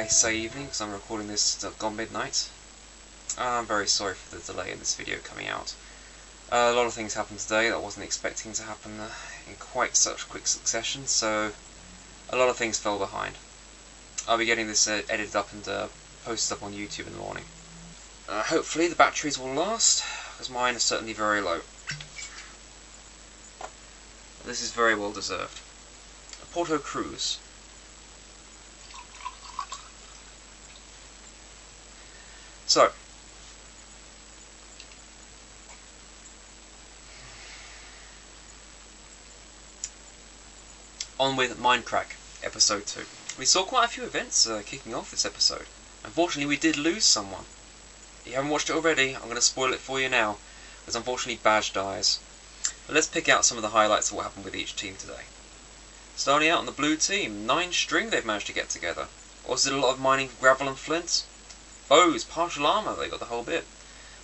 say evening because I'm recording this gone midnight. I'm very sorry for the delay in this video coming out. A lot of things happened today that I wasn't expecting to happen in quite such quick succession, so a lot of things fell behind. I'll be getting this edited up and posted up on YouTube in the morning. Hopefully the batteries will last, because mine are certainly very low. This is very well deserved. Porto Cruz. So, on with Mindcrack, Episode 2. We saw quite a few events kicking off this episode. Unfortunately, we did lose someone. If you haven't watched it already, I'm going to spoil it for you now, because unfortunately Badge dies. But let's pick out some of the highlights of what happened with each team today. Starting out on the blue team, 9 string they've managed to get together. Also did a lot of mining gravel and flint. Bows, partial armour, they got the whole bit.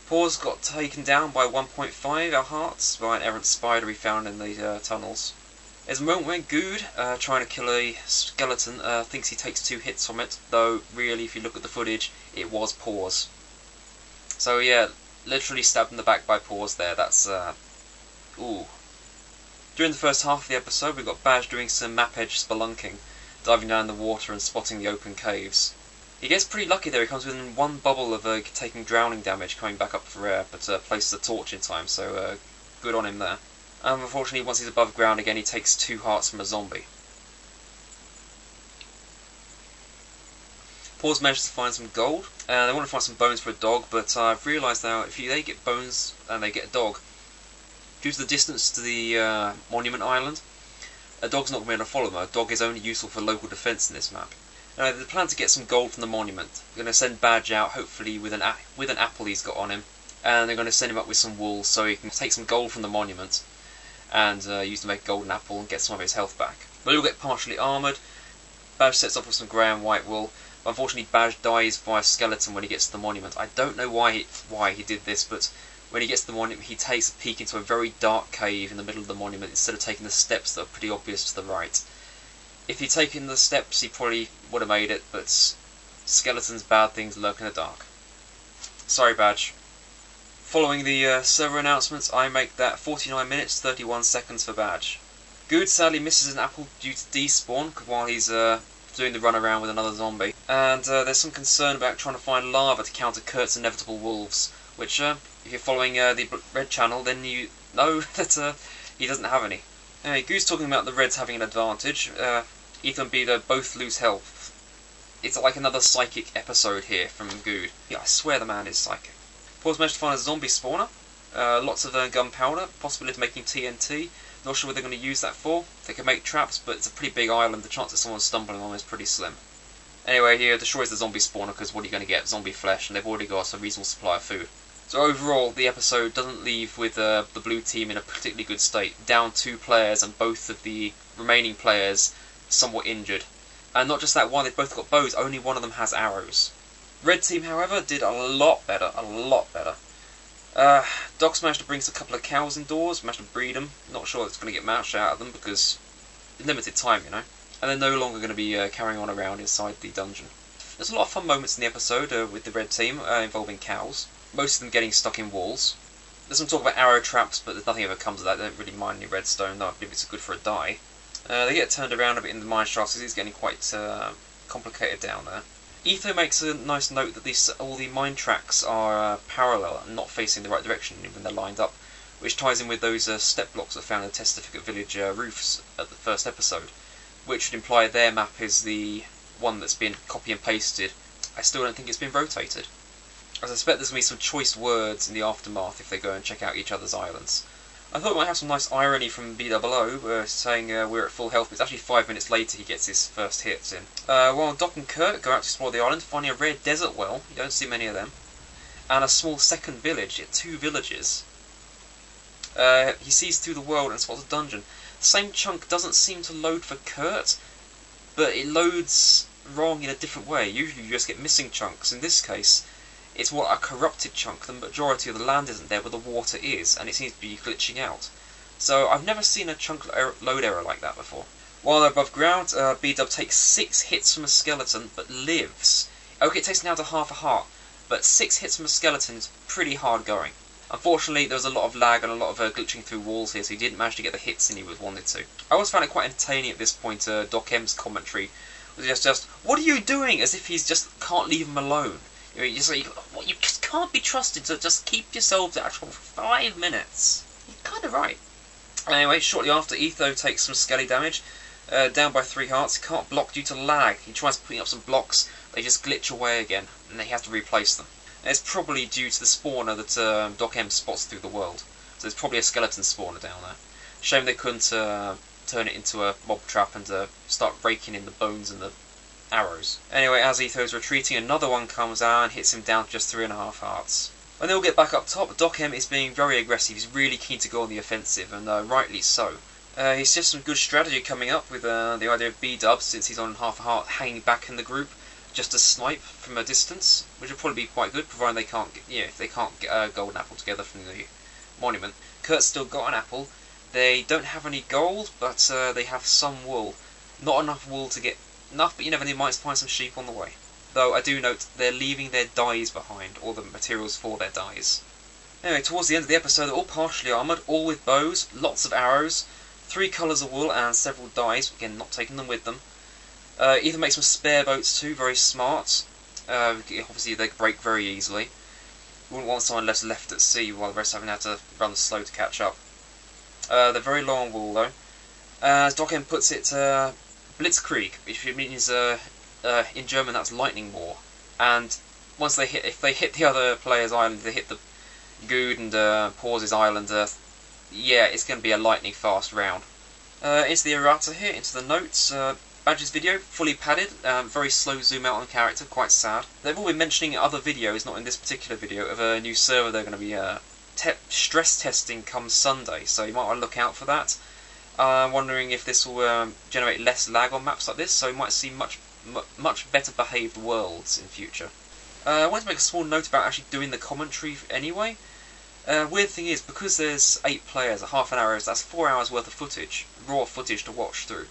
Paws got taken down by 1.5 our hearts by an errant spider we found in the tunnels. There's a moment when Guude, trying to kill a skeleton, thinks he takes 2 hits from it, though really if you look at the footage, it was Paws. So yeah, literally stabbed in the back by Paws there, that's ooh. During the first half of the episode we got Badge doing some map edge spelunking, diving down the water and spotting the open caves. He gets pretty lucky there, he comes within 1 bubble of taking drowning damage coming back up for air, but places a torch in time, so good on him there. Unfortunately, once he's above ground again, he takes 2 hearts from a zombie. Paws managed to find some gold. They want to find some bones for a dog, but I've realised now if they get bones and they get a dog, due to the distance to the monument island, a dog's not going to be able to follow them. A dog is only useful for local defence in this map. They plan to get some gold from the monument. They're going to send Badge out, hopefully with an apple he's got on him, and they're going to send him up with some wool so he can take some gold from the monument and use to make a golden apple and get some of his health back. But he'll get partially armoured. Badge sets off with some grey and white wool. But unfortunately, Badge dies by a skeleton when he gets to the monument. I don't know why he did this, but when he gets to the monument, he takes a peek into a very dark cave in the middle of the monument instead of taking the steps that are pretty obvious to the right. If he'd taken the steps, he probably would have made it, but skeletons, bad things lurk in the dark. Sorry, Badge. Following the server announcements, I make that 49 minutes 31 seconds for Badge. Guude sadly misses an apple due to despawn while he's doing the run around with another zombie. And there's some concern about trying to find lava to counter Kurt's inevitable wolves, which, if you're following the red channel, then you know that he doesn't have any. Anyway, Guude's talking about the Reds having an advantage. Ethan and Beta both lose health. It's like another psychic episode here from Guude. Yeah, I swear the man is psychic. Paws managed to find a zombie spawner. Lots of gunpowder, possibility of making TNT. Not sure what they're going to use that for. They can make traps, but it's a pretty big island. The chance of someone stumbling on is pretty slim. Anyway, he destroys the zombie spawner because what are you going to get? Zombie flesh, and they've already got a reasonable supply of food. So overall, the episode doesn't leave with the blue team in a particularly good state. Down 2 players, and both of the remaining players somewhat injured. And not just that, while they've both got bows, only one of them has arrows. Red team, however, did a lot better, Docs managed to bring a couple of cows indoors, managed to breed them. Not sure it's going to get much out of them because limited time, you know. And they're no longer going to be carrying on around inside the dungeon. There's a lot of fun moments in the episode with the red team involving cows. Most of them getting stuck in walls. There's some talk about arrow traps, but there's nothing ever comes of that. They don't really mind any redstone, though I believe it's good for a dye. They get turned around a bit in the mine shafts because it's getting quite complicated down there. Etho makes a nice note that all the mine tracks are parallel and not facing the right direction when they're lined up, which ties in with those step blocks that found in the Testificate Village roofs at the first episode, which would imply their map is the one that's been copy and pasted. I still don't think it's been rotated. I suspect there's going to be some choice words in the aftermath if they go and check out each other's islands. I thought it might have some nice irony from BOO, saying we're at full health, but it's actually 5 minutes later he gets his first hits in. While Doc and Kurt go out to explore the island, finding a rare desert well, you don't see many of them, and a small second village, 2 villages. He sees through the world and spots a dungeon. The same chunk doesn't seem to load for Kurt, but it loads wrong in a different way. Usually you just get missing chunks. In this case, it's what a corrupted chunk. The majority of the land isn't there, but the water is, and it seems to be glitching out. So I've never seen a chunk load error like that before. While they're above ground, B-Dub takes 6 hits from a skeleton, but lives. Okay, it takes him down to half a heart, but 6 hits from a skeleton is pretty hard going. Unfortunately, there was a lot of lag and a lot of glitching through walls here, so he didn't manage to get the hits in he wanted to. I always found it quite entertaining at this point, Doc M's commentary was just, what are you doing? As if he's just can't leave him alone. You just can't be trusted, so just keep yourselves at for 5 minutes. You're kind of right. Anyway, shortly after, Etho takes some skelly damage, down by 3 hearts. He can't block due to lag. He tries putting up some blocks, they just glitch away again, and he has to replace them. And it's probably due to the spawner that Doc M spots through the world. So there's probably a skeleton spawner down there. Shame they couldn't turn it into a mob trap and start raking in the bones and the arrows. Anyway, as Etho's retreating, another one comes out and hits him down to just 3.5 hearts. When they all get back up top, Doc M is being very aggressive. He's really keen to go on the offensive, and rightly so. He's just some good strategy coming up with the idea of B-Dub, since he's on half a heart, hanging back in the group, just to snipe from a distance, which will probably be quite good, providing they can't get a golden apple together from the monument. Kurt's still got an apple. They don't have any gold, but they have some wool. Not enough wool to get enough, but you never know, might find some sheep on the way. Though I do note they're leaving their dyes behind, or the materials for their dyes. Anyway, towards the end of the episode, they're all partially armoured, all with bows, lots of arrows, 3 colours of wool, and several dyes. Again, not taking them with them. Ethan makes some spare boats too, very smart. Obviously, they break very easily. Wouldn't want someone left at sea while the rest having had to run slow to catch up. They're very low on wool though. As Doc M puts it, Blitzkrieg, which means in German that's lightning war. And once if they hit the other player's island, they hit the Guude and Pause's island. Yeah, it's going to be a lightning fast round. Into the errata here, into the notes. Badge's video, fully padded, very slow zoom out on character, quite sad. They've all been mentioning in other videos, not in this particular video, of a new server they're going to be stress testing come Sunday, so you might want to look out for that. I'm wondering if this will generate less lag on maps like this, so you might see much better behaved worlds in future. I want to make a small note about actually doing the commentary anyway. Weird thing is, because there's 8 players at half an hour, that's 4 hours worth of footage, raw footage to watch through.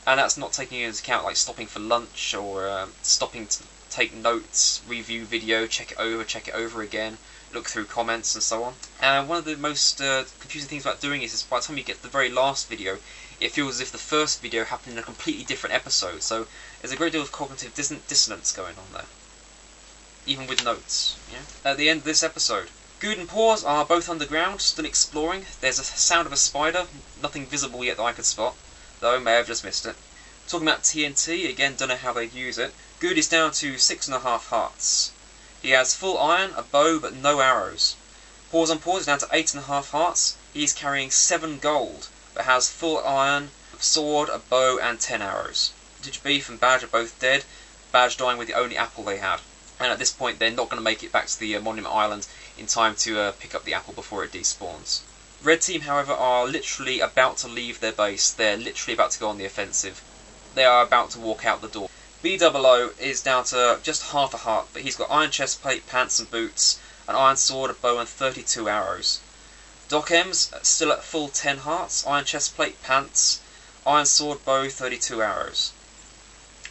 And that's not taking into account like stopping for lunch or stopping to take notes, review video, check it over again, look through comments and so on. And one of the most confusing things about doing this is by the time you get to the very last video, it feels as if the first video happened in a completely different episode. So there's a great deal of cognitive dissonance going on there, even with notes. Yeah? At the end of this episode, Guude and Pause are both underground, still exploring. There's a sound of a spider, nothing visible yet that I could spot, though may have just missed it. Talking about TNT, again, don't know how they'd use it. Guude is down to 6.5 hearts. He has full iron, a bow, but no arrows. Pause on Pause is down to 8.5 hearts. He's carrying 7 gold, but has full iron, sword, a bow, and 10 arrows. Digit Beef and Badge are both dead, Badge dying with the only apple they had. And at this point, they're not going to make it back to the Monument Island in time to pick up the apple before it despawns. Red Team, however, are literally about to leave their base. They're literally about to go on the offensive. They are about to walk out the door. B00 is down to just half a heart, but he's got iron chestplate, pants and boots, an iron sword, a bow and 32 arrows. Doc M's still at full 10 hearts, iron chestplate, pants, iron sword, bow, 32 arrows.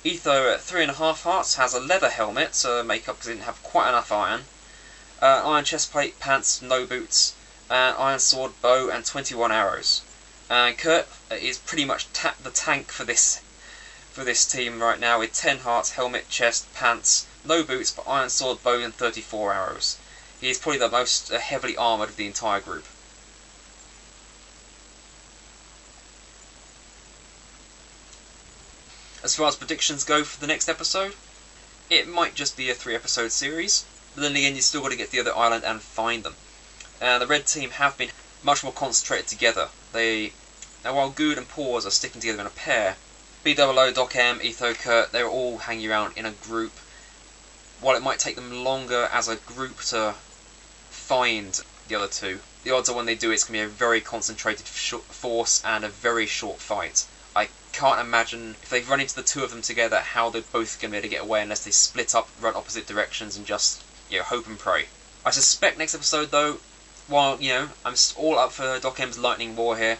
Etho at 3.5 hearts has a leather helmet to make up because he didn't have quite enough iron, iron chestplate, pants, no boots, iron sword, bow, and 21 arrows. And Kurt is pretty much the tank for this team right now, with 10 hearts, helmet, chest, pants, no boots, but iron sword, bow, and 34 arrows. He is probably the most heavily armoured of the entire group. As far as predictions go for the next episode, it might just be a 3-episode series, but then again, you still got to get to the other island and find them. The Red Team have been much more concentrated together. Now while Guude and Pause are sticking together in a pair, B00, Doc M, Etho, Kurt, they're all hanging around in a group. While it might take them longer as a group to find the other two, the odds are when they do it's going to be a very concentrated force and a very short fight. I can't imagine, if they run into the two of them together, how they're both going to be able to get away unless they split up, run opposite directions and just, hope and pray. I suspect next episode though, while, I'm all up for Doc M's lightning war here,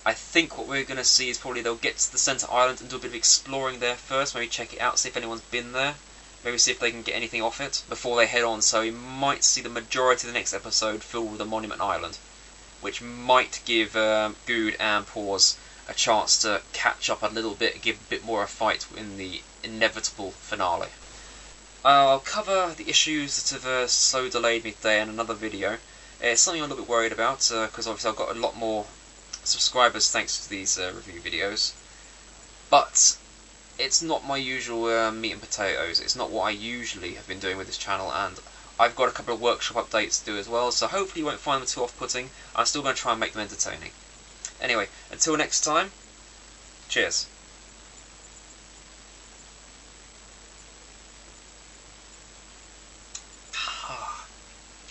I think what we're going to see is probably they'll get to the centre island and do a bit of exploring there first, maybe check it out, see if anyone's been there, maybe see if they can get anything off it before they head on. So you might see the majority of the next episode filled with the Monument Island, which might give Guude and Paws a chance to catch up a little bit, give a bit more of a fight in the inevitable finale. I'll cover the issues that have so delayed me today in another video. It's something I'm a little bit worried about, because obviously I've got a lot more subscribers thanks to these review videos. But it's not my usual meat and potatoes. It's not what I usually have been doing with this channel, and I've got a couple of workshop updates to do as well, so hopefully you won't find them too off-putting. I'm still going to try and make them entertaining. Anyway, until next time, cheers.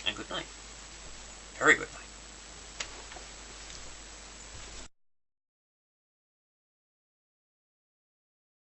And good night. Very good night.